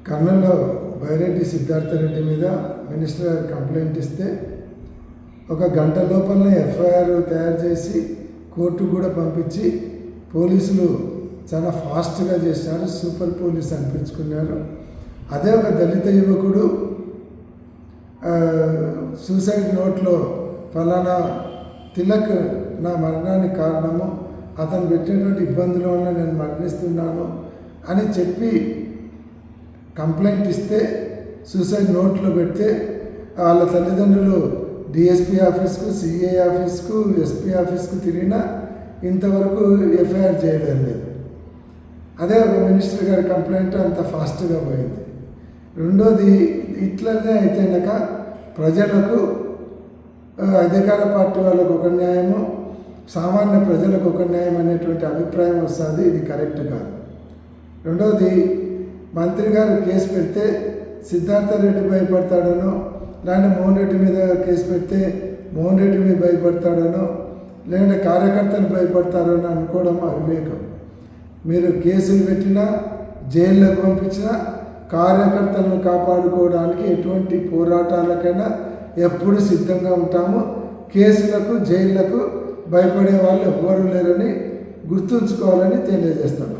కర్నూలులో బైరెడ్డి సిద్ధార్థరెడ్డి మీద మినిస్టర్ గారు కంప్లైంట్ ఇస్తే ఒక గంట లోపలనే ఎఫ్ఐఆర్ తయారు చేసి కోర్టు కూడా పంపించి పోలీసులు చాలా ఫాస్ట్గా చేశారు. సూపర్ పోలీస్ అనిపించుకున్నారు. అదే ఒక దళిత యువకుడు సూసైడ్ నోట్లో ఫలానా తిలక్ నా మరణానికి కారణము, అతను పెట్టినటువంటి ఇబ్బందుల వల్ల నేను మరణిస్తున్నాను అని చెప్పి కంప్లైంట్ ఇస్తే సూసైడ్ నోట్లో పెడితే వాళ్ళ తల్లిదండ్రులు డిఎస్పీ ఆఫీస్కు, సిఐ ఆఫీస్కు, ఎస్పీ ఆఫీస్కు తిరిగినా ఇంతవరకు ఎఫ్ఐఆర్ చేయలేదు. అదే ఒక మినిస్టర్ గారి కంప్లైంట్ అంత ఫాస్ట్గా పోయింది. రెండోది ఇట్లనే అయితేనక ప్రజలకు అధికార పార్టీ వాళ్ళకు ఒక న్యాయము, సామాన్య ప్రజలకు ఒక న్యాయం అనేటువంటి అభిప్రాయం వస్తుంది. ఇది కరెక్ట్ కాదు. రెండవది, మంత్రి గారు కేసు పెడితే సిద్ధార్థరెడ్డి భయపడతాడనో, లేదంటే మోహన్ రెడ్డి మీద కేసు పెడితే మోహన్ రెడ్డి మీద భయపడతాడనో, లేదంటే కార్యకర్తలు భయపడతారని అనుకోవడం అవివేకం. మీరు కేసులు పెట్టినా, జైల్లోకి పంపించినా కార్యకర్తలను కాపాడుకోవడానికి ఎటువంటి పోరాటాలకైనా ఎప్పుడు సిద్ధంగా ఉంటాము. కేసులకు, జైళ్లకు భయపడే వాళ్ళు ఎవ్వరూ లేరని గుర్తుంచుకోవాలని తెలియజేస్తాను.